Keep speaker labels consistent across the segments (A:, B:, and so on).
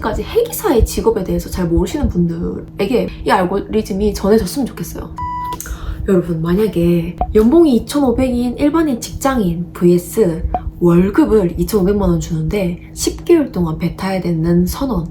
A: 아직까지 회계사의 직업에 대해서 잘 모르시는 분들에게 이 알고리즘이 전해졌으면 좋겠어요. 여러분, 만약에 연봉이 2,500인 일반인 직장인 vs 월급을 2,500만 원 주는데 10개월 동안 배 타야 되는 선언,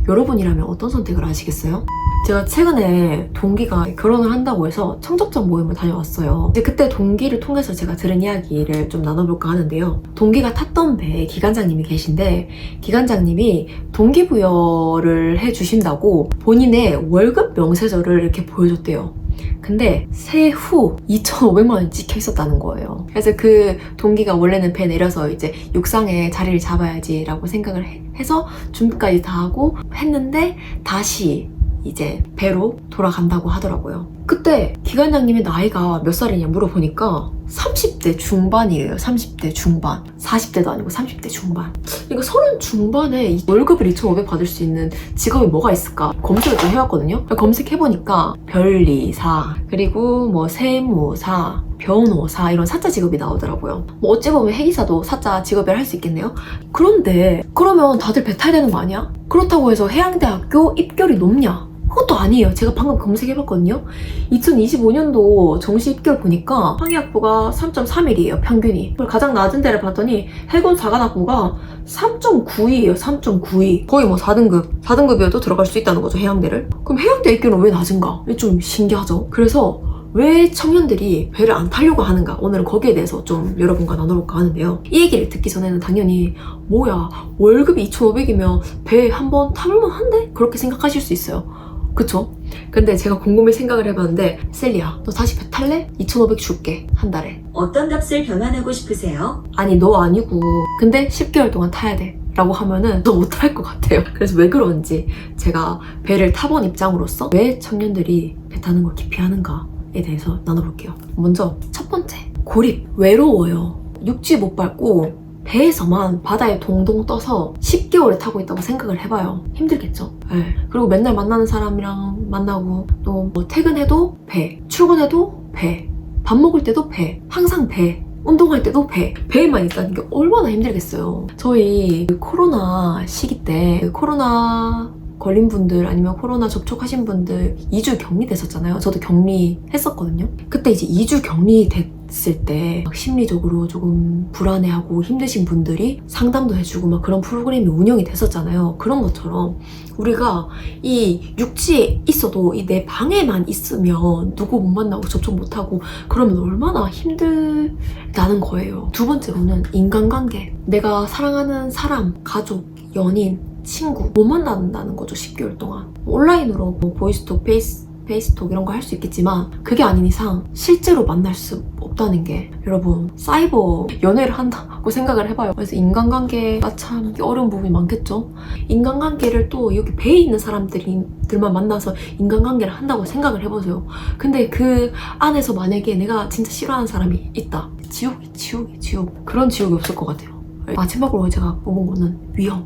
A: 여러분이라면 어떤 선택을 하시겠어요? 제가 최근에 동기가 결혼을 한다고 해서 청첩장 모임을 다녀왔어요. 근데 그때 동기를 통해서 제가 들은 이야기를 좀 나눠볼까 하는데요. 동기가 탔던 배에 기관장님이 계신데 기관장님이 동기부여를 해주신다고 본인의 월급 명세서를 이렇게 보여줬대요. 근데 세후 2,500만 원이 찍혀 있었다는 거예요. 그래서 그 동기가 원래는 배 내려서 이제 육상에 자리를 잡아야지 라고 생각을 해서 준비까지 다 하고 했는데 다시 이제 배로 돌아간다고 하더라고요. 그때 기관장님의 나이가 몇 살이냐 물어보니까 30대 중반이에요. 30대 중반. 40대도 아니고 30대 중반. 그러니까 30 중반에 월급을 2,500 받을 수 있는 직업이 뭐가 있을까? 검색을 좀 해왔거든요. 검색해보니까 변리사, 그리고 뭐 세무사, 변호사 이런 사자 직업이 나오더라고요. 뭐 어찌 보면 회계사도 사자 직업이라 할 수 있겠네요. 그런데 그러면 다들 배 타야 되는 거 아니야? 그렇다고 해서 해양대학교 입결이 높냐? 그것도 아니에요. 제가 방금 검색해봤거든요. 2025년도 정시 입결 보니까 항해학부가 3.31이에요. 평균이. 가장 낮은 데를 봤더니 해군사관학부가 3.92예요. 3.92. 거의 뭐 4등급. 4등급이어도 들어갈 수 있다는 거죠. 해양대를. 그럼 해양대 입결은 왜 낮은가? 좀 신기하죠. 그래서 왜 청년들이 배를 안 타려고 하는가? 오늘은 거기에 대해서 좀 여러분과 나눠볼까 하는데요. 이 얘기를 듣기 전에는 당연히 뭐야, 월급이 2,500이면 배 한번 타볼만 한데? 그렇게 생각하실 수 있어요. 그쵸? 근데 제가 곰곰이 생각을 해봤는데 셀리야, 너 다시 배 탈래? 2,500 줄게, 한 달에.
B: 어떤 값을 변환하고 싶으세요?
A: 아니, 너 아니고 근데 10개월 동안 타야 돼 라고 하면은 너 못 탈 것 같아요. 그래서 왜 그런지 제가 배를 타본 입장으로서 왜 청년들이 배 타는 걸 기피하는가에 대해서 나눠볼게요. 먼저 첫 번째, 고립. 외로워요. 육지 못 밟고 배에서만 바다에 동동 떠서 10개월을 타고 있다고 생각을 해봐요. 힘들겠죠? 네. 그리고 맨날 만나는 사람이랑 만나고 또 뭐 퇴근해도 배, 출근해도 배, 밥 먹을 때도 배, 항상 배, 운동할 때도 배에만 있다는 게 얼마나 힘들겠어요. 저희 코로나 시기 때 코로나 걸린 분들 아니면 코로나 접촉하신 분들 2주 격리됐었잖아요. 저도 격리했었거든요. 그때 이제 2주 격리됐을 때 심리적으로 조금 불안해하고 힘드신 분들이 상담도 해주고 막 그런 프로그램이 운영이 됐었잖아요. 그런 것처럼 우리가 이 육지에 있어도 이 내 방에만 있으면 누구 못 만나고 접촉 못하고 그러면 얼마나 힘들다는 거예요. 두 번째로는 인간관계. 내가 사랑하는 사람, 가족, 연인, 친구 못 만난다는 거죠. 10개월 동안 온라인으로 뭐 보이스톡, 페이스톡 이런 거 할 수 있겠지만 그게 아닌 이상 실제로 만날 수 없다는 게, 여러분, 사이버 연애를 한다고 생각을 해봐요. 그래서 인간관계가 참 어려운 부분이 많겠죠. 인간관계를 또 여기 배에 있는 사람들만 만나서 인간관계를 한다고 생각을 해보세요. 근데 그 안에서 만약에 내가 진짜 싫어하는 사람이 있다, 지옥. 그런 지옥이 없을 것 같아요. 마지막으로 제가 뽑은 거는 위험.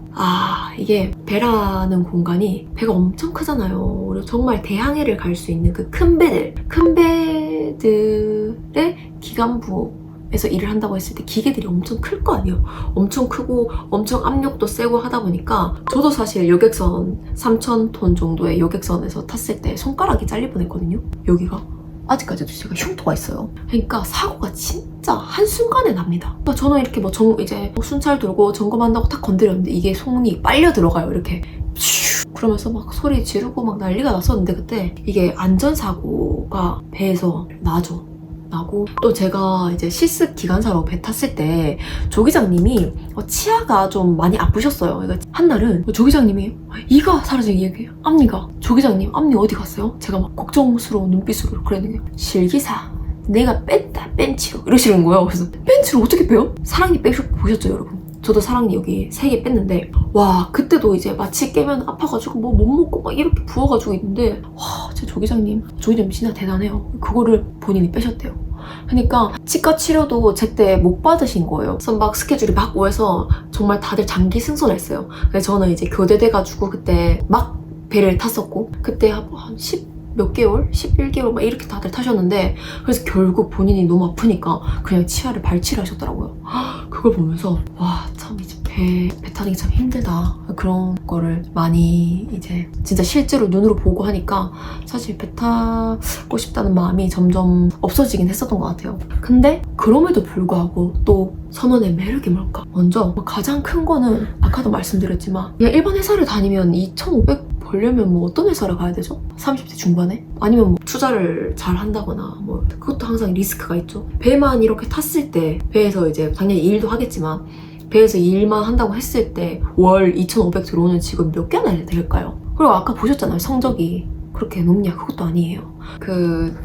A: 이게 배라는 공간이, 배가 엄청 크잖아요. 그리고 정말 대항해를 갈 수 있는 그 큰 배들의 기관부에서 일을 한다고 했을 때 기계들이 엄청 클 거 아니에요. 엄청 크고 엄청 압력도 세고 하다 보니까 저도 사실 여객선 3,000톤 정도의 여객선에서 탔을 때 손가락이 잘릴 뻔했거든요. 여기가 아직까지도 제가 흉터가 있어요. 그러니까 사고가 진짜 한순간에 납니다. 그러니까 저는 이렇게 이제 순찰 들고 점검한다고 탁 건드렸는데 이게 손이 빨려 들어가요. 이렇게 그러면서 막 소리 지르고 막 난리가 났었는데, 그때 이게 안전사고가 배에서 나고, 또 제가 이제 실습 기관사로 배 탔을 때 조기장님이 치아가 좀 많이 아프셨어요. 그러니까 한날은 조기장님이 이가 사라지기 얘기해요. 앞니가. 조기장님, 앞니 어디 갔어요? 제가 막 걱정스러운 눈빛으로 그랬는데, 실기사, 내가 뺐다, 뺀치로 이러시는 거예요. 그래서 뺀치로 어떻게 빼요? 사랑니 보셨죠, 여러분? 저도 사랑니 여기 3개 뺐는데, 와, 그때도 이제 마취 깨면 아파가지고 뭐 못 먹고 막 이렇게 부어가지고 있는데, 와, 제 조기장님 진짜 대단해요. 그거를 본인이 빼셨대요. 그러니까 치과 치료도 제때 못 받으신 거예요. 그래서 막 스케줄이 막 오해서 정말 다들 장기 승선했어요. 그래서 저는 이제 교대돼가지고 그때 막 배를 탔었고, 그때 한 10몇 개월? 11개월 막 이렇게 다들 타셨는데, 그래서 결국 본인이 너무 아프니까 그냥 치아를 발치를 하셨더라고요. 그걸 보면서 와, 참 이제 배 타는 게 참 힘들다 그런 거를 많이 이제 진짜 실제로 눈으로 보고 하니까 사실 배 타고 싶다는 마음이 점점 없어지긴 했었던 것 같아요. 근데 그럼에도 불구하고 또 선원의 매력이 뭘까? 먼저 가장 큰 거는 아까도 말씀드렸지만 그냥 일반 회사를 다니면 2,500 벌려면 뭐 어떤 회사를 가야 되죠? 30대 중반에? 아니면 뭐 투자를 잘 한다거나 뭐 그것도 항상 리스크가 있죠. 배만 이렇게 탔을 때 배에서 이제 당연히 일도 하겠지만 배에서 일만 한다고 했을 때 월 2,500 들어오는 직업 몇 개나 될까요? 그리고 아까 보셨잖아요. 성적이 그렇게 높냐? 그것도 아니에요.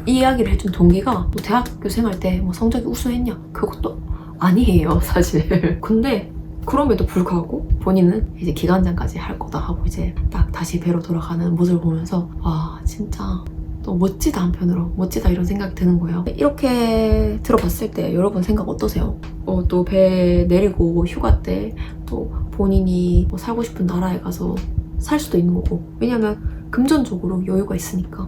A: 이 이야기를 해준 동기가 뭐 대학교 생활 때 뭐 성적이 우수했냐? 그것도 아니에요, 사실. 근데 그럼에도 불구하고 본인은 이제 기간장까지 할 거다 하고 이제 딱 다시 배로 돌아가는 모습을 보면서 와 진짜 또 멋지다, 한편으로 멋지다 이런 생각이 드는 거예요. 이렇게 들어봤을 때 여러분 생각 어떠세요? 또 배 내리고 휴가 때 또 본인이 뭐 살고 싶은 나라에 가서 살 수도 있는 거고, 왜냐면 금전적으로 여유가 있으니까.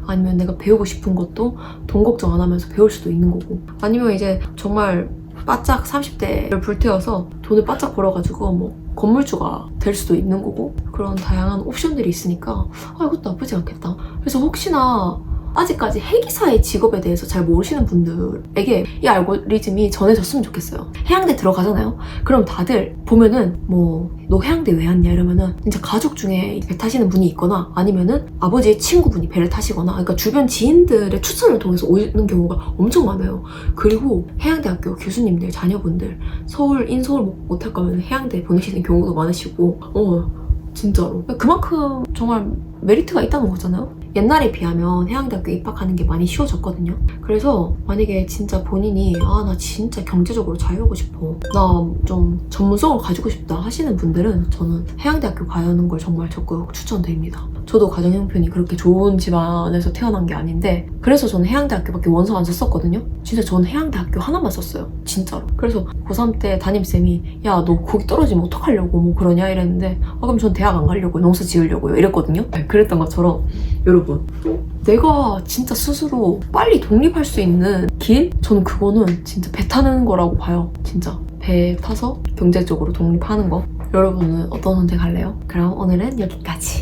A: 아니면 내가 배우고 싶은 것도 돈 걱정 안 하면서 배울 수도 있는 거고, 아니면 이제 정말 바짝 30대를 불태워서 돈을 바짝 벌어가지고 뭐 건물주가 될 수도 있는 거고, 그런 다양한 옵션들이 있으니까 이것도 나쁘지 않겠다. 그래서 혹시나 아직까지 해기사의 직업에 대해서 잘 모르시는 분들에게 이 알고리즘이 전해졌으면 좋겠어요. 해양대 들어가잖아요. 그럼 다들 보면은 뭐 너 해양대 왜 왔냐 이러면은 진짜 가족 중에 배 타시는 분이 있거나 아니면은 아버지의 친구분이 배를 타시거나, 그러니까 주변 지인들의 추천을 통해서 오는 경우가 엄청 많아요. 그리고 해양대학교 교수님들 자녀분들 서울 인서울 못할 거면 해양대 보내시는 경우도 많으시고 진짜로 그만큼 정말 메리트가 있다는 거잖아요. 옛날에 비하면 해양대학교 입학하는 게 많이 쉬워졌거든요. 그래서 만약에 진짜 본인이 나 진짜 경제적으로 자유하고 싶어, 나 좀 전문성을 가지고 싶다 하시는 분들은 저는 해양대학교 가는 걸 정말 적극 추천드립니다. 저도 가정 형편이 그렇게 좋은 집안에서 태어난 게 아닌데 그래서 저는 해양대학교밖에 원서 안 썼었거든요. 진짜 저는 해양대학교 하나만 썼어요, 진짜로. 그래서 고3 때 담임쌤이 야 너 거기 떨어지면 어떡하려고 뭐 그러냐 이랬는데 그럼 전 대학 안 가려고 농사 지으려고요 이랬거든요. 그랬던 것처럼 여러분, 내가 진짜 스스로 빨리 독립할 수 있는 길? 저는 그거는 진짜 배 타는 거라고 봐요. 진짜 배 타서 경제적으로 독립하는 거. 여러분은 어떤 선택할래요? 그럼 오늘은 여기까지.